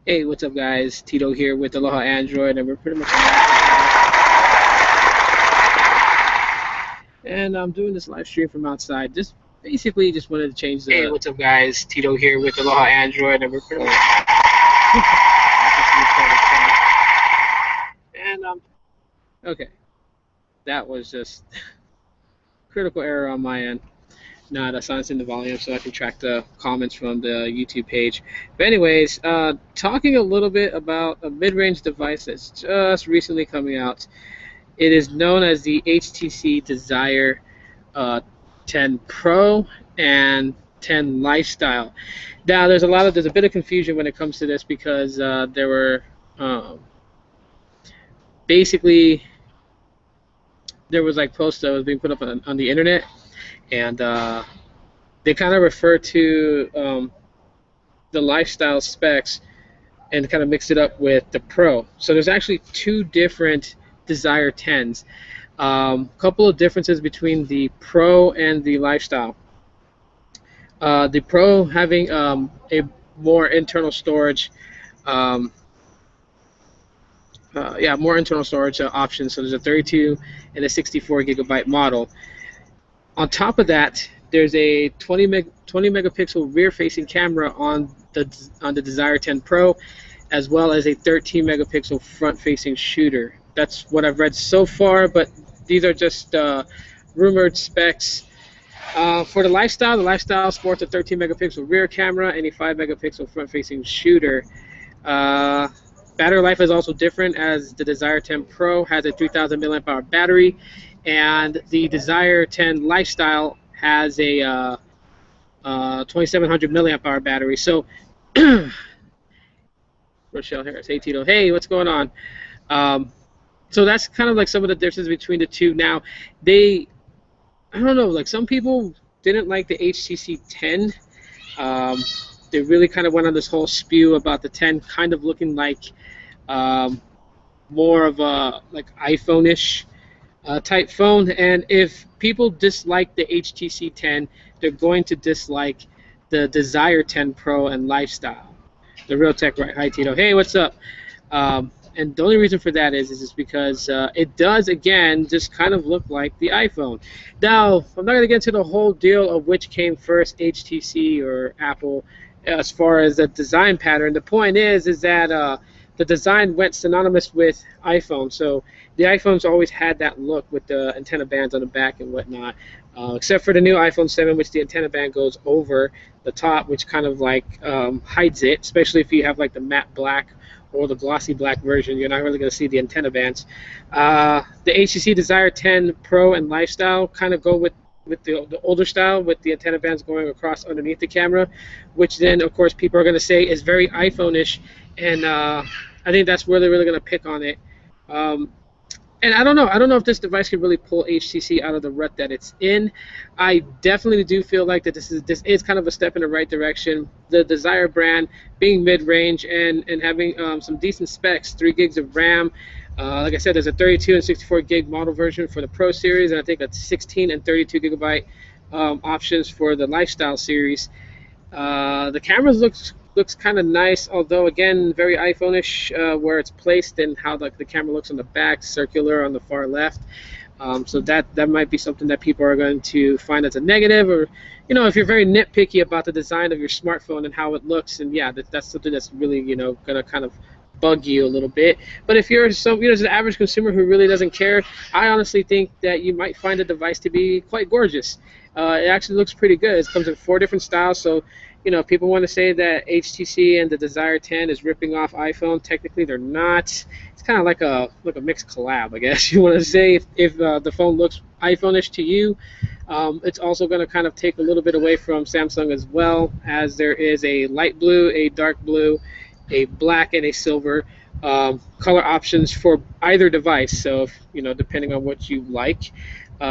Hey, what's up, guys? Tito here with Aloha Android, and we're pretty much. And I'm doing this live stream from outside. Just basically just wanted to change the. Hey, what's up, guys? Tito here with Aloha Android, and we're pretty much. And okay, that was just critical error on my end. Not silencing the volume so I can track the comments from the YouTube page. But anyways, talking a little bit about a mid-range device that's just recently coming out. It is known as the HTC Desire 10 Pro and 10 Lifestyle. Now, there's a bit of confusion when it comes to this because there were basically there was like posts that was being put up on the internet, and they kind of refer to the lifestyle specs and kind of mixed it up with the Pro. So there's actually two different Desire 10s. Couple of differences between the Pro and the lifestyle. The Pro having a more internal storage, more internal storage options. So there's a 32 and a 64 gigabyte model. On top of that, there's a 20 megapixel rear-facing camera on the Desire 10 Pro, as well as a 13 megapixel front-facing shooter. That's what I've read so far, but these are just rumored specs. For the lifestyle sports a 13 megapixel rear camera and a 5 megapixel front-facing shooter. Battery life is also different, as the Desire 10 Pro has a 3,000 milliamp hour battery, and the Desire 10 Lifestyle has a 2,700 milliamp hour battery. So, Rochelle Harris, hey Tito, hey, what's going on? So that's kind of like some of the differences between the two. Now, I don't know, like some people didn't like the HTC 10. They really kind of went on this whole spew about the 10 kind of looking like more of a like iPhone-ish type phone. And if people dislike the HTC 10, they're going to dislike the Desire 10 Pro and Lifestyle. The Real Tech Right. Hi, Tito. Hey, what's up? And the only reason for that is because it does, again, just kind of look like the iPhone. Now, I'm not going to get into the whole deal of which came first, HTC or Apple, as far as the design pattern. The point is that the design went synonymous with iPhone. So the iPhones always had that look with the antenna bands on the back and whatnot, except for the new iPhone 7, which the antenna band goes over the top, which kind of like hides it, especially if you have like the matte black or the glossy black version. You're not really going to see the antenna bands. The HTC Desire 10 Pro and Lifestyle kind of go with the older style, with the antenna bands going across underneath the camera, which then, of course, people are going to say is very iPhone-ish, and I think that's where they're really going to pick on it. And I don't know if this device can really pull HTC out of the rut that it's in. I definitely do feel like that this is kind of a step in the right direction. The Desire brand being mid-range and having some decent specs, 3 gigs of RAM. Like I said, there's a 32 and 64 gig model version for the Pro series, and I think a 16 and 32 gigabyte options for the Lifestyle series. The cameras looks kind of nice, although again very iPhone-ish where it's placed and how the camera looks on the back, circular on the far left. So that might be something that people are going to find as a negative, or if you're very nitpicky about the design of your smartphone and how it looks, and yeah, that's something that's really gonna kind of bug you a little bit. But if you're just an average consumer who really doesn't care, I honestly think that you might find the device to be quite gorgeous. It actually looks pretty good. It comes in 4 different styles, so if people want to say that HTC and the Desire 10 is ripping off iPhone, technically they're not. It's kind of like a mixed collab, I guess you want to say. If the phone looks iPhone-ish to you, it's also going to kind of take a little bit away from Samsung as well, as there is a light blue, a dark blue, a black, and a silver color options for either device. So if, depending on what you like,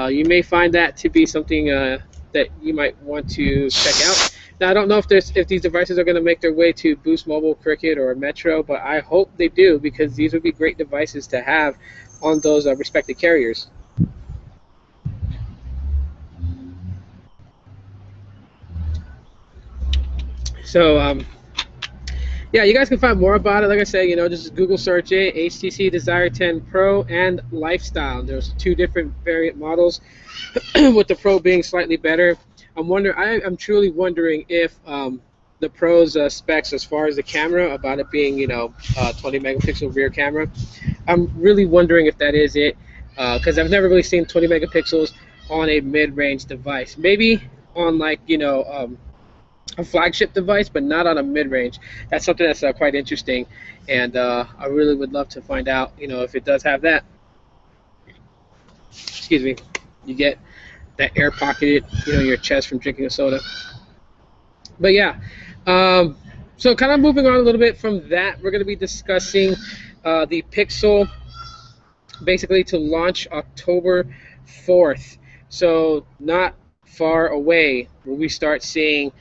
you may find that to be something that you might want to check out. Now, I don't know if these devices are going to make their way to Boost Mobile, Cricket, or Metro, but I hope they do, because these would be great devices to have on those respective carriers. So yeah, you guys can find more about it. Like I said, just Google search it, HTC Desire 10 Pro and Lifestyle. There's two different variant models, with the Pro being slightly better. I'm truly wondering if the Pro's specs, as far as the camera, about it being 20 megapixel rear camera. I'm really wondering if that is it, because I've never really seen 20 megapixels on a mid-range device. Maybe on like a flagship device, but not on a mid-range. That's something that's quite interesting, and I really would love to find out, if it does have that. Excuse me. You get that air pocketed, in your chest from drinking a soda. But yeah, so kind of moving on a little bit from that, we're going to be discussing the Pixel, basically to launch October 4th. So not far away where we start seeing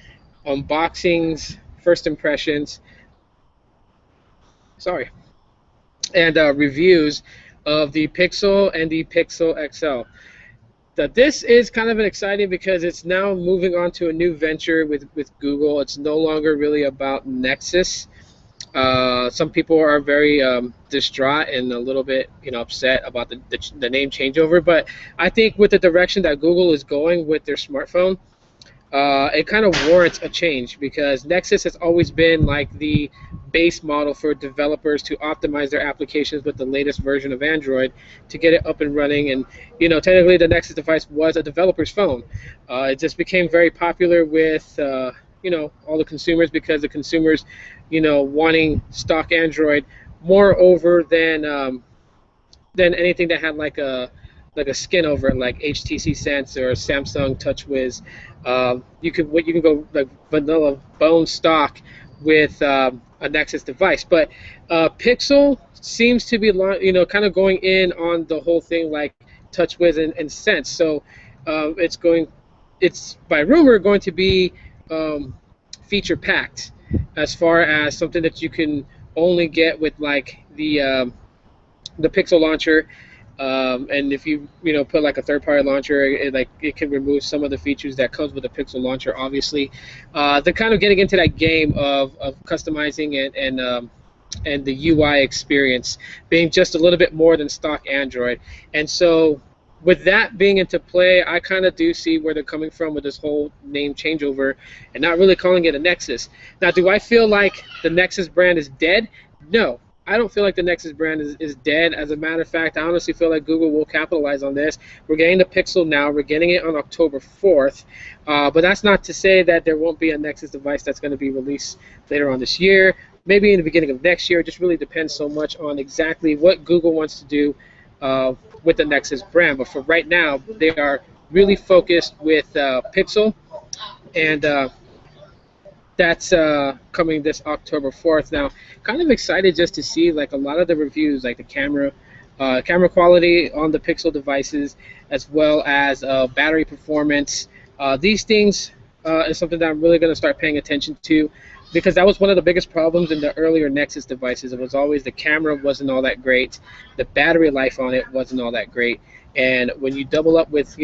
unboxings, first impressions, sorry, and reviews of the Pixel and the Pixel XL. This is kind of an exciting because it's now moving on to a new venture with Google. It's no longer really about Nexus. Some people are very distraught and a little bit upset about the name changeover, but I think with the direction that Google is going with their smartphone, it kind of warrants a change, because Nexus has always been like the base model for developers to optimize their applications with the latest version of Android to get it up and running. And technically the Nexus device was a developer's phone. It just became very popular with all the consumers, because the consumers wanting stock Android more over than anything that had like a skin over it, like HTC Sense or Samsung TouchWiz. You can go like vanilla bone stock with a Nexus device, but Pixel seems to be kind of going in on the whole thing like TouchWiz and Sense. So it's by rumor going to be feature packed, as far as something that you can only get with like the Pixel launcher. And if you put like a third-party launcher, it can remove some of the features that comes with the Pixel launcher. Obviously, they're kind of getting into that game of customizing and the UI experience being just a little bit more than stock Android. And so, with that being into play, I kind of do see where they're coming from with this whole name changeover and not really calling it a Nexus. Now, do I feel like the Nexus brand is dead? No. I don't feel like the Nexus brand is dead. As a matter of fact, I honestly feel like Google will capitalize on this. We're getting the Pixel now. We're getting it on October 4th. But that's not to say that there won't be a Nexus device that's going to be released later on this year, maybe in the beginning of next year. It just really depends so much on exactly what Google wants to do with the Nexus brand. But for right now, they are really focused with Pixel, and that's coming this October 4th. Now, kind of excited just to see like a lot of the reviews, like the camera quality on the Pixel devices, as well as battery performance. These things is something that I'm really going to start paying attention to, because that was one of the biggest problems in the earlier Nexus devices. It was always the camera wasn't all that great, the battery life on it wasn't all that great. And when you double up with,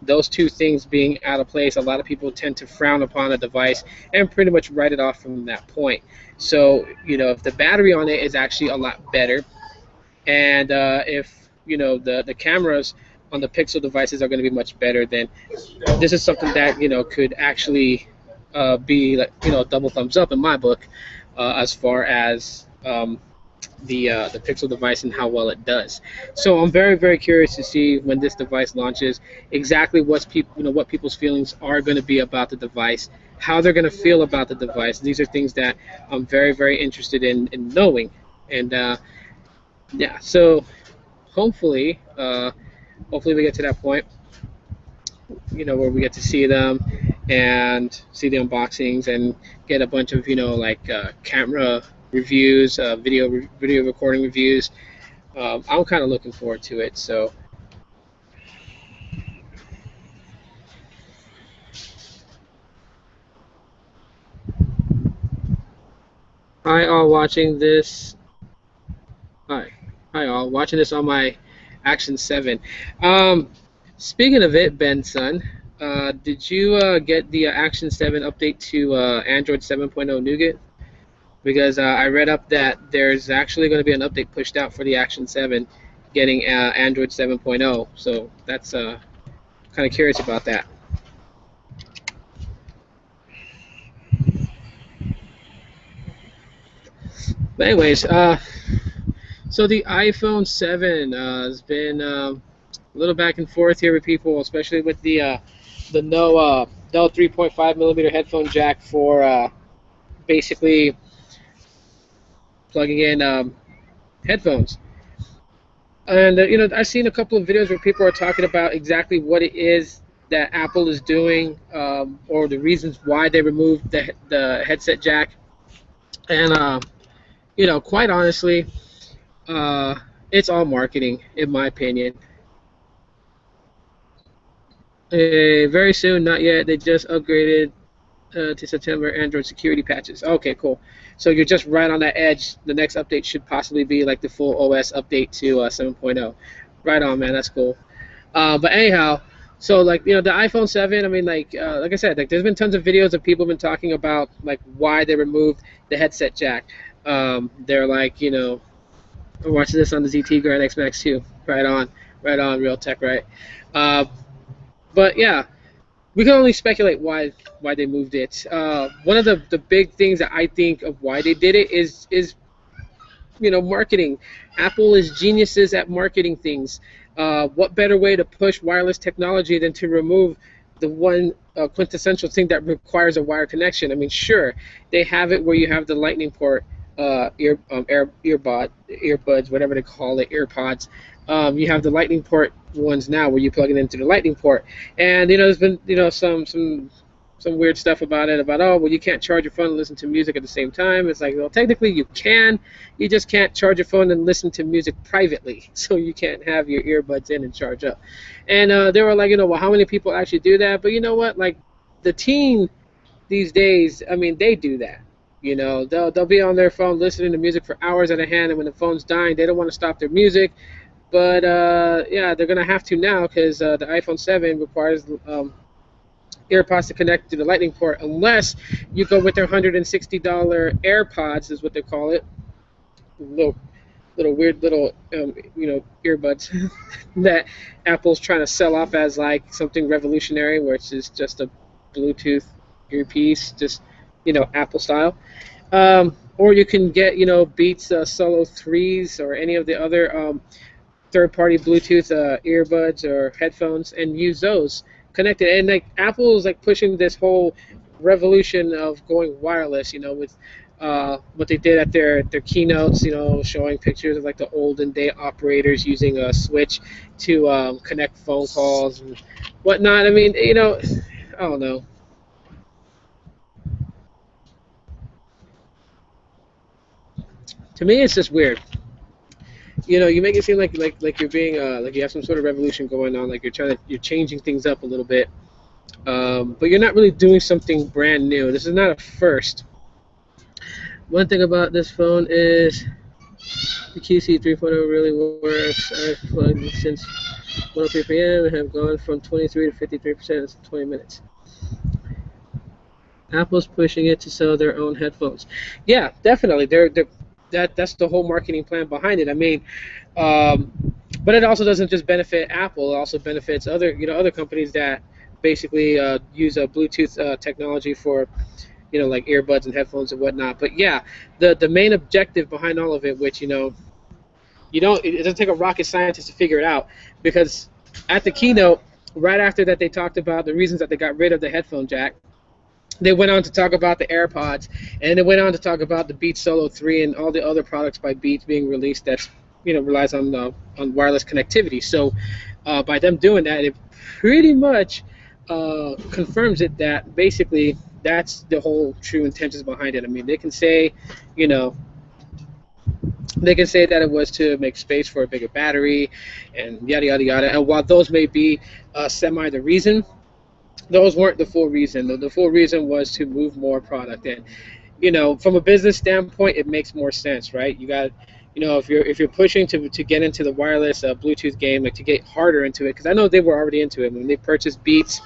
those two things being out of place, a lot of people tend to frown upon a device and pretty much write it off from that point. So, if the battery on it is actually a lot better, and if, the cameras on the Pixel devices are going to be much better, then this is something that, could actually be like, double thumbs up in my book, as far as the Pixel device and how well it does. So I'm very, very curious to see when this device launches exactly what people's feelings are going to be about the device, how they're going to feel about the device. These are things that I'm very, very interested in knowing. And yeah, so hopefully we get to that point, where we get to see them and see the unboxings and get a bunch of camera reviews, video recording reviews. I'm kind of looking forward to it. So hi all watching this. Hi all watching this on my Action 7. Speaking of it, Benson, did you get the Action 7 update to Android 7.0 Nougat? because I read up that there's actually going to be an update pushed out for the Action 7 getting Android 7.0. So that's kind of curious about that. But anyways, so the iPhone 7 has been a little back and forth here with people, especially with the no 3.5 millimeter headphone jack for basically plugging in headphones. And I've seen a couple of videos where people are talking about exactly what it is that Apple is doing, or the reasons why they removed the headset jack. And quite honestly, it's all marketing, in my opinion. Very soon, not yet. They just upgraded to September Android security patches. Okay, cool. So you're just right on that edge. The next update should possibly be like the full OS update to 7.0. Right on, man. That's cool. But anyhow, so like the iPhone 7. I mean, like I said, like there's been tons of videos of people been talking about like why they removed the headset jack. They're like, I'm watching this on the ZT Grand X Max 2. Right on, real tech, right? But yeah, we can only speculate why they moved it. One of the big things that I think of why they did it is marketing. Apple is geniuses at marketing things. What better way to push wireless technology than to remove the one quintessential thing that requires a wire connection? I mean, sure, they have it where you have the Lightning port, earbuds, whatever they call it, AirPods. You have the Lightning port ones now where you plug it into the Lightning port, and there's been some weird stuff about it, about, oh, well, you can't charge your phone and listen to music at the same time. It's like, well, technically you can, you just can't charge your phone and listen to music privately, so you can't have your earbuds in and charge up. And they were like, well, how many people actually do that? But you know what, like the teen these days, I mean, they do that. They'll be on their phone listening to music for hours at a hand, and when the phone's dying, they don't want to stop their music. But yeah, they're gonna have to now, because the iPhone 7 requires AirPods to connect to the Lightning port, unless you go with their $160 AirPods, is what they call it. Little weird little earbuds that Apple's trying to sell off as like something revolutionary, which is just a Bluetooth earpiece, just Apple style. Or you can get Beats Solo 3s or any of the other third-party Bluetooth earbuds or headphones and use those connected. And like Apple is like pushing this whole revolution of going wireless, with what they did at their keynotes, showing pictures of like the olden day operators using a switch to connect phone calls and whatnot. I mean, I don't know. To me, it's just weird. You make it seem like you're being like you have some sort of revolution going on, like you're changing things up a little bit, but you're not really doing something brand new. This is not a first. One thing about this phone is the QC 3.0 really works. I've plugged it since 1:03 p.m. and have gone from 23 to 53% in 20 minutes. Apple's pushing it to sell their own headphones. Yeah, definitely. That's the whole marketing plan behind it. I mean, but it also doesn't just benefit Apple. It also benefits other companies that basically use a Bluetooth technology for like earbuds and headphones and whatnot. But yeah, the main objective behind all of it, which it doesn't take a rocket scientist to figure it out, because at the keynote, right after that, they talked about the reasons that they got rid of the headphone jack. They went on to talk about the AirPods, and they went on to talk about the Beats Solo 3 and all the other products by Beats being released that relies on wireless connectivity. So by them doing that, it pretty much confirms it that basically that's the whole true intentions behind it. I mean, they can say, that it was to make space for a bigger battery and yada yada yada. And while those may be semi the reason, those weren't the full reason. The full reason was to move more product in. From a business standpoint, it makes more sense, right? You got, if you're pushing to get into the wireless Bluetooth game, like to get harder into it, because I know they were already into it when they purchased Beats,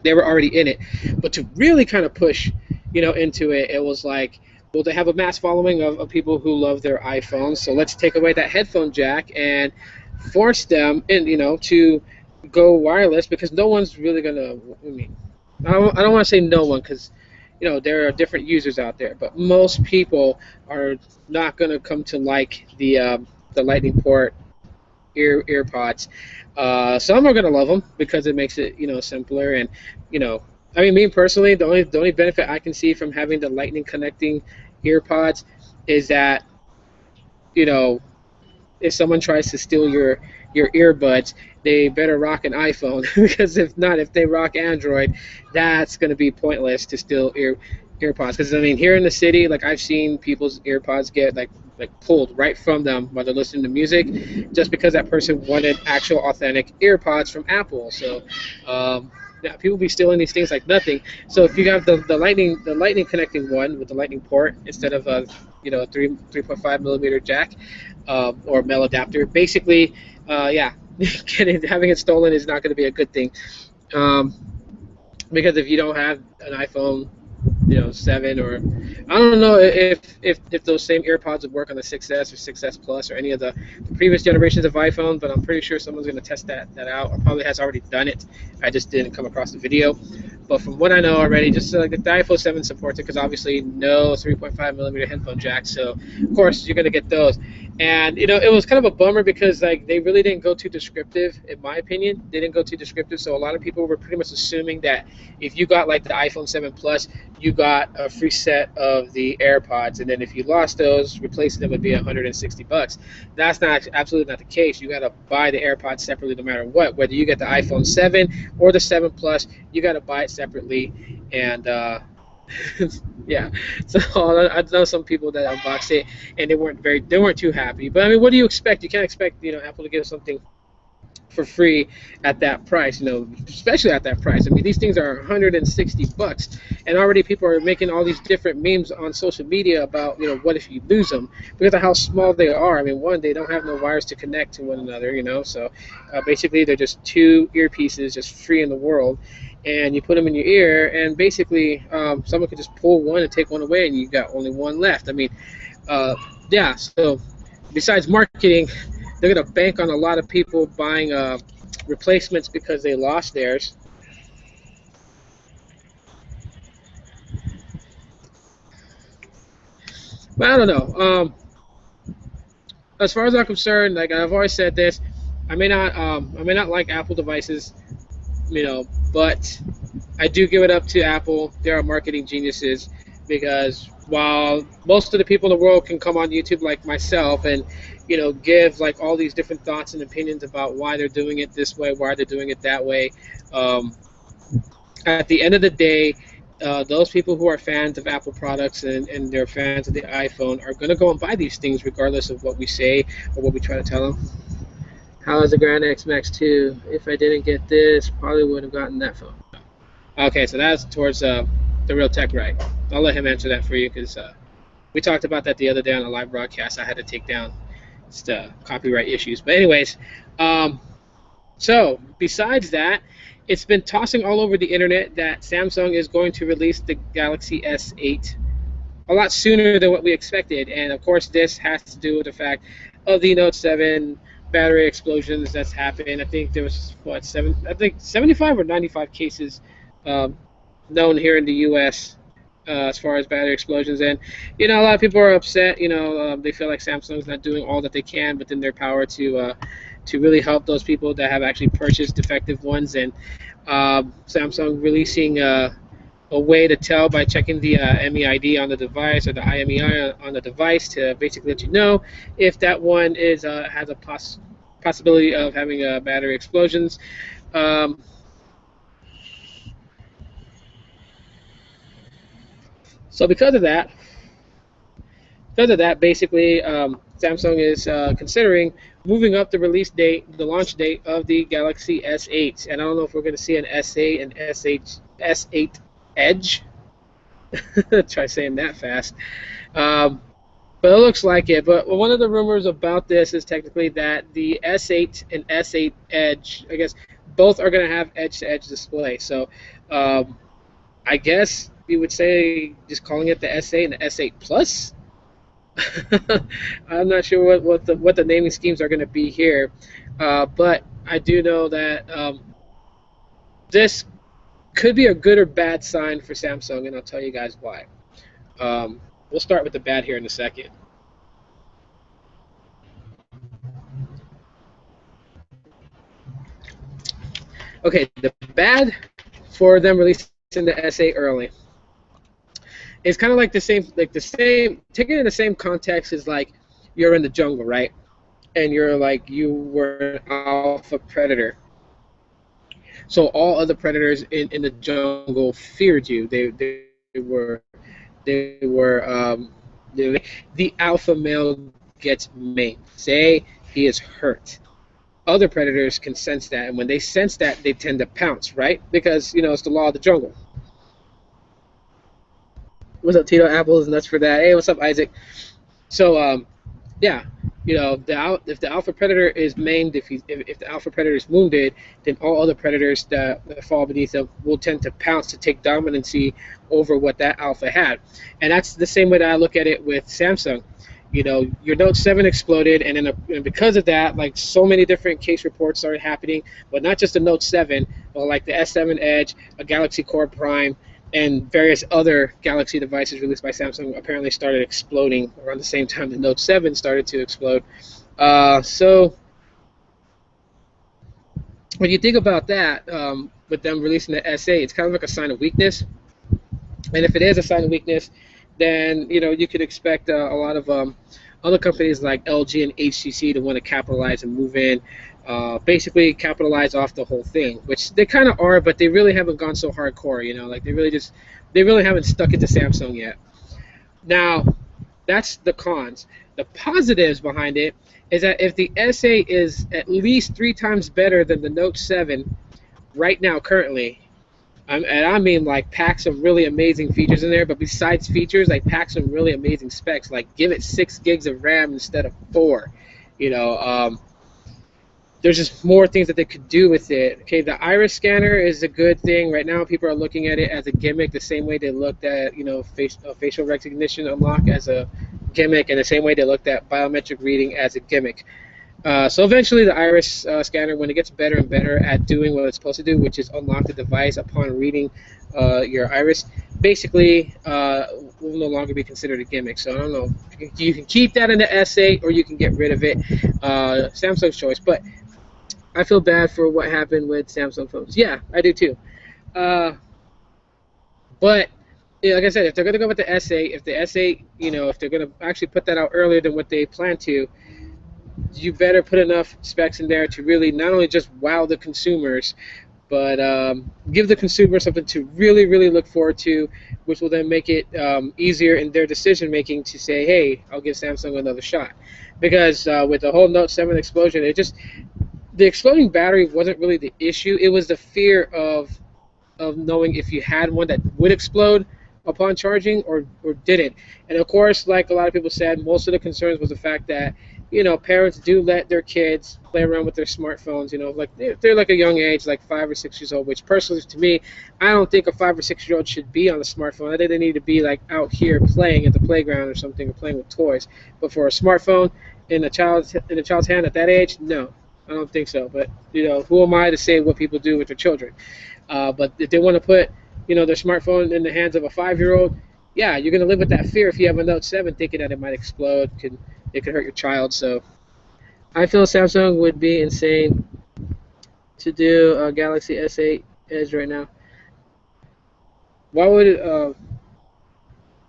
they were already in it. But to really kind of push, into it, it was like, well, they have a mass following of people who love their iPhones. So let's take away that headphone jack and force them, to go wireless, because no one's really gonna. I mean, I don't want to say no one, because there are different users out there, but most people are not gonna come to like the Lightning port earpods. Some are gonna love them because it makes it simpler, and you know I mean, me personally, the only benefit I can see from having the Lightning connecting earpods is that you know if someone tries to steal your earbuds, they better rock an iPhone because if not, if they rock Android, that's going to be pointless to steal earpods. Because I mean, here in the city, like I've seen people's earpods get like pulled right from them while they're listening to music, just because that person wanted actual authentic earpods from Apple. So. Yeah, people be stealing these things like nothing. So if you have the lightning connecting one with the lightning port instead of a 3.5 millimeter jack, or male adapter. Basically, yeah, having it stolen is not going to be a good thing, um, because if you don't have an iPhone, 7, or I don't know if those same AirPods would work on the 6S or 6S Plus or any of the previous generations of iPhone, but I'm pretty sure someone's going to test that out, or probably has already done it. I just didn't come across the video. But from what I know already, just like the iPhone 7 supports it, because obviously no 3.5 millimeter headphone jack, so of course you're going to get those. And it was kind of a bummer because like they really didn't go too descriptive, in my opinion. They didn't go too descriptive, so a lot of people were pretty much assuming that if you got like the iPhone 7 Plus, you got a free set of the AirPods, and then if you lost those, replacing them would be $160. That's not absolutely not the case. You got to buy the AirPods separately, no matter what. Whether you get the iPhone 7 or the 7 Plus, you got to buy it separately, and yeah. So I know some people that unboxed it and they weren't too happy. But I mean, what do you expect? You can't expect Apple to give something for free at that price, especially at that price. I mean, these things are $160, and already people are making all these different memes on social media about, what if you lose them because of how small they are. I mean, one, they don't have no wires to connect to one another, so basically they're just two earpieces, just free in the world, and you put them in your ear, and basically someone could just pull one and take one away, and you got only one left. I mean, yeah. So besides marketing, they're going to bank on a lot of people buying replacements because they lost theirs. But I don't know. As far as I'm concerned, like I've always said this, I may not like Apple devices, but I do give it up to Apple. They are marketing geniuses, because while most of the people in the world can come on YouTube like myself and give like all these different thoughts and opinions about why they're doing it this way, why they're doing it that way, um, at the end of the day, those people who are fans of Apple products and they're fans of the iPhone are going to go and buy these things regardless of what we say or what we try to tell them. How is the Grand X Max 2? If I didn't get this, probably would have gotten that phone. Okay, so that's towards the Real Tech Right. I'll let him answer that for you, because we talked about that the other day on a live broadcast. I had to take down just copyright issues. But anyways, so besides that, it's been tossing all over the internet that Samsung is going to release the Galaxy S8 a lot sooner than what we expected. And of course, this has to do with the fact of the Note 7 battery explosions that's happened. I think there was, 75 or 95 cases known here in the U.S. As far as battery explosions. And a lot of people are upset. They feel like Samsung's not doing all that they can within their power to really help those people that have actually purchased defective ones. And Samsung releasing a way to tell by checking the MEID on the device, or the IMEI on the device, to basically let you know if that one has a possibility of having battery explosions. So because of that, basically, Samsung is considering moving up the release date, the launch date of the Galaxy S8. And I don't know if we're going to see an S8 and S8 Edge. Try saying that fast. But it looks like it. But one of the rumors about this is technically that the S8 and S8 Edge, I guess, both are going to have edge-to-edge display. So I guess you would say just calling it the S8 and the S8 Plus. I'm not sure what the naming schemes are going to be here, but I do know that this could be a good or bad sign for Samsung, and I'll tell you guys why. Um, we'll start with the bad here in a second. Okay, the bad for them releasing the S8 early is kind of like the same. Take it in the same context as like you're in the jungle, right? And you're like you were an alpha predator. So all other predators in the jungle feared you. They were the alpha male gets maimed. Say he is hurt. Other predators can sense that, and when they sense that, they tend to pounce, right? Because it's the law of the jungle. What's up, Tito Apples? And that's for that. Hey, what's up, Isaac? So yeah, if the alpha predator is maimed, if the alpha predator is wounded, then all other predators that fall beneath them will tend to pounce to take dominancy over what that alpha had, and that's the same way that I look at it with Samsung. Your Note 7 exploded, and because of that, like so many different case reports started happening, but not just the Note 7, but like the S7 Edge, a Galaxy Core Prime, and various other Galaxy devices released by Samsung apparently started exploding around the same time the Note 7 started to explode. So when you think about that, with them releasing the S8, it's kind of like a sign of weakness. And if it is a sign of weakness, then you could expect a lot of other companies like LG and HTC to want to capitalize and move in, basically capitalize off the whole thing, which they kind of are, but they really haven't gone so hardcore. Like they really haven't stuck it to Samsung yet. Now, that's the cons. The positives behind it is that if the S8 is at least 3 times better than the Note 7 right now currently, and I mean like pack some really amazing features in there, but besides features, like pack some really amazing specs, like give it 6 gigs of RAM instead of 4. You know, there's just more things that they could do with it. Okay, the iris scanner is a good thing. Right now, people are looking at it as a gimmick, the same way they looked at facial recognition unlock as a gimmick, and the same way they looked at biometric reading as a gimmick. So eventually the iris scanner, when it gets better and better at doing what it's supposed to do, which is unlock the device upon reading your iris, basically will no longer be considered a gimmick. So I don't know. You can keep that in the S8 or you can get rid of it. Samsung's choice. But I feel bad for what happened with Samsung phones. Yeah, I do too. But yeah, like I said, if they're going to go with the S8, if the S8, if they're going to actually put that out earlier than what they plan to, you better put enough specs in there to really not only just wow the consumers, but give the consumer something to really, really look forward to, which will then make it easier in their decision making to say, hey, I'll give Samsung another shot. Because with the whole Note 7 explosion, the exploding battery wasn't really the issue. It was the fear of knowing if you had one that would explode upon charging or didn't. And of course, like a lot of people said, most of the concerns was the fact that parents do let their kids play around with their smartphones, like they're like a young age, like 5 or 6 years old, which personally to me, I don't think a 5 or 6 year old should be on a smartphone. I think they need to be like out here playing at the playground or something, or playing with toys. But for a smartphone in a child's hand at that age, no, I don't think so. But who am I to say what people do with their children? But if they want to put their smartphone in the hands of a 5-year-old, yeah, you're going to live with that fear if you have a Note 7 thinking that it might explode, it could hurt your child. So I feel Samsung would be insane to do a Galaxy S8 Edge right now. Why would it,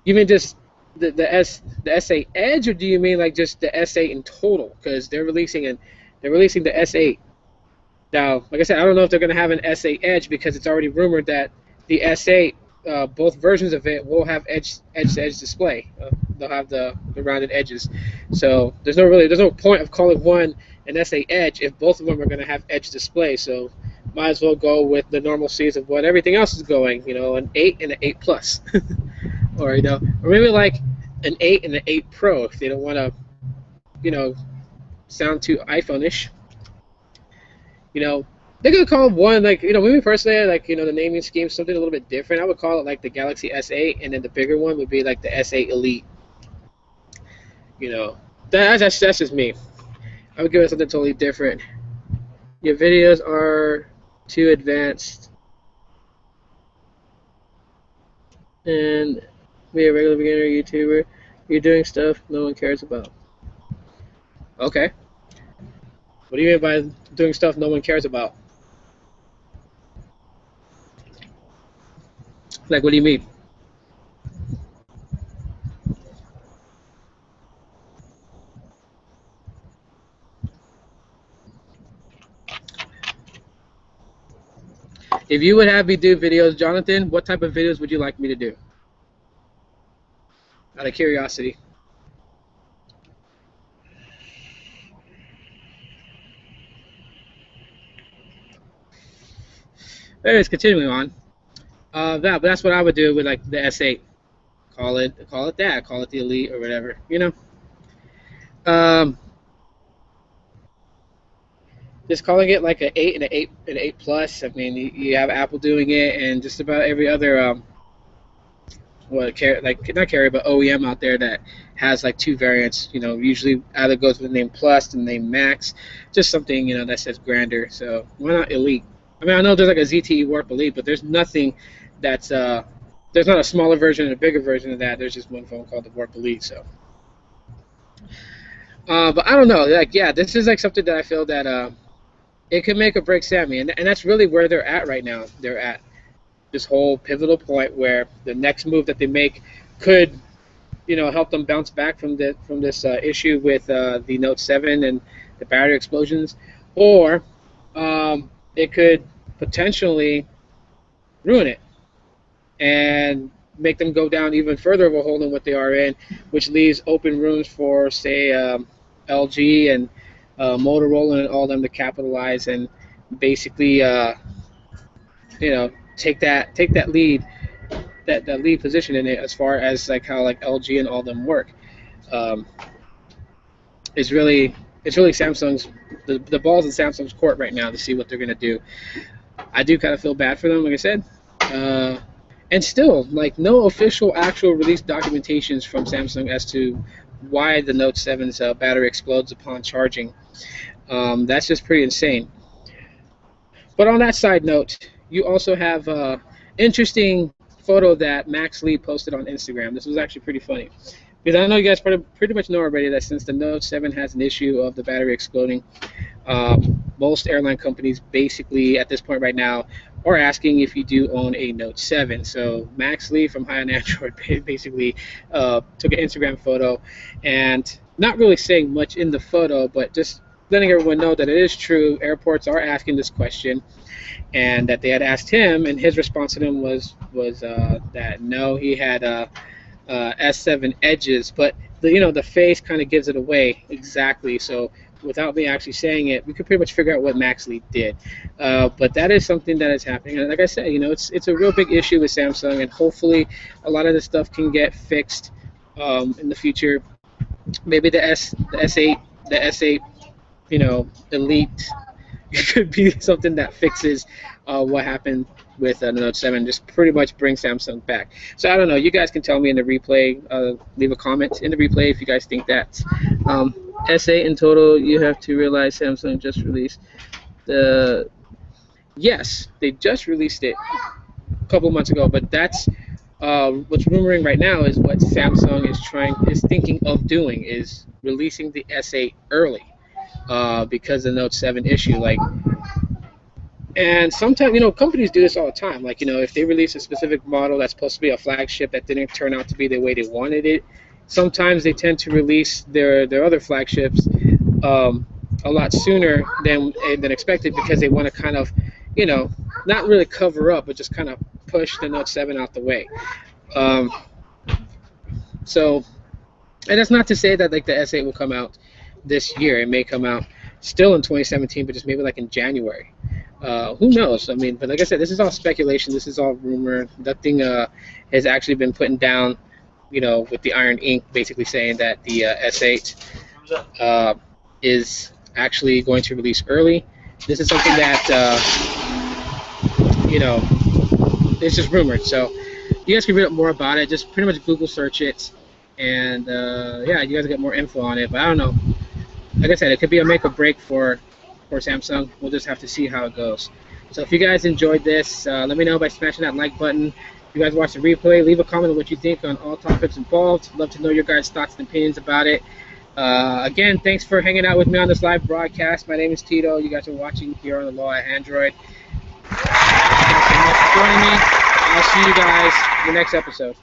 you mean just the S8 Edge, or do you mean like just the S8 in total? Because they're releasing the S8. Now, like I said, I don't know if they're going to have an S8 Edge because it's already rumored that the S8, both versions of it, will have edge-to-edge display. They'll have the rounded edges. So there's no point of calling one an S8 Edge if both of them are going to have edge display. So might as well go with the normal C's of what everything else is going. An 8 and an 8 Plus, or or maybe like an 8 and an 8 Pro if they don't want to, sound too iPhone-ish. They could call one, like, maybe personally, like, the naming scheme something a little bit different. I would call it like the Galaxy S8, and then the bigger one would be like the S8 Elite. You know, that's just me. I would give it something totally different. Your videos are too advanced, and be a regular beginner YouTuber. You're doing stuff no one cares about. Okay. What do you mean by doing stuff no one cares about? Like, what do you mean? If you would have me do videos, Jonathan, what type of videos would you like me to do? Out of curiosity. Anyways, continuing on. But that's what I would do with like the S8. Call it that. Call it the Elite or whatever. Um, just calling it like an 8 and an 8 plus. I mean, you have Apple doing it, and just about every other like not carrier but OEM out there that has like two variants. Usually either goes with the name Plus and the name Max, just something that says grander. So why not Elite? I mean, I know there's like a ZTE Warp Elite, but there's nothing that's there's not a smaller version and a bigger version of that. There's just one phone called the Warp Elite. So, but I don't know. Like, yeah, this is like something that I feel that it could make or break Sammy, and that's really where they're at right now. They're at this whole pivotal point where the next move that they make could, help them bounce back from this issue with the Note 7 and the battery explosions, or it could potentially ruin it and make them go down even further of a hole than what they are in, which leaves open rooms for, say, LG and Motorola and all them to capitalize and basically, take that lead, that lead position in it, as far as like how like LG and all them work. Um, it's really Samsung's the ball's in Samsung's court right now to see what they're gonna do. I do kind of feel bad for them, like I said. And still, like, no official actual release documentations from Samsung as to why the Note 7's battery explodes upon charging. That's just pretty insane. But on that side note, you also have interesting photo that Max Lee posted on Instagram. This was actually pretty funny. Because I know you guys pretty much know already that since the Note 7 has an issue of the battery exploding, most airline companies basically at this point right now are asking if you do own a Note 7. So Max Lee from High on Android basically took an Instagram photo and not really saying much in the photo, but just letting everyone know that it is true. Airports are asking this question, and that they had asked him, and his response to them was that no, he had S7 edges, but the face kind of gives it away exactly. So without me actually saying it, we could pretty much figure out what Max Lee did. But that is something that is happening, and like I said, it's a real big issue with Samsung, and hopefully a lot of this stuff can get fixed in the future. Maybe the S8 Elite could be something that fixes what happened with the Note 7, just pretty much bring Samsung back. So I don't know. You guys can tell me in the replay. Leave a comment in the replay if you guys think that. S8 in total, you have to realize Samsung just released the. Yes, they just released it a couple of months ago, but that's what's rumoring right now is what Samsung is thinking of doing is releasing the S8 early because of the Note 7 issue. And sometimes, companies do this all the time. Like, if they release a specific model that's supposed to be a flagship that didn't turn out to be the way they wanted it, sometimes they tend to release their other flagships a lot sooner than expected, because they want to kind of, not really cover up, but just kind of push the Note 7 out the way. So, and that's not to say that like the S8 will come out this year. It may come out still in 2017, but just maybe like in January. Who knows? I mean, but like I said, this is all speculation. This is all rumor. Nothing has actually been put down, with the iron ink, basically saying that the S8 is actually going to release early. This is something that you know, it's just rumored. So you guys can read up more about it. Just pretty much Google search it, and yeah, you guys get more info on it. But I don't know. Like I said, it could be a make or break for Samsung. We'll just have to see how it goes. So if you guys enjoyed this, let me know by smashing that like button. If you guys watch the replay, leave a comment on what you think on all topics involved. Love to know your guys' thoughts and opinions about it. Again, thanks for hanging out with me on this live broadcast. My name is Tito. You guys are watching here on the Law at Android. Thanks so much for joining me. I'll see you guys in the next episode.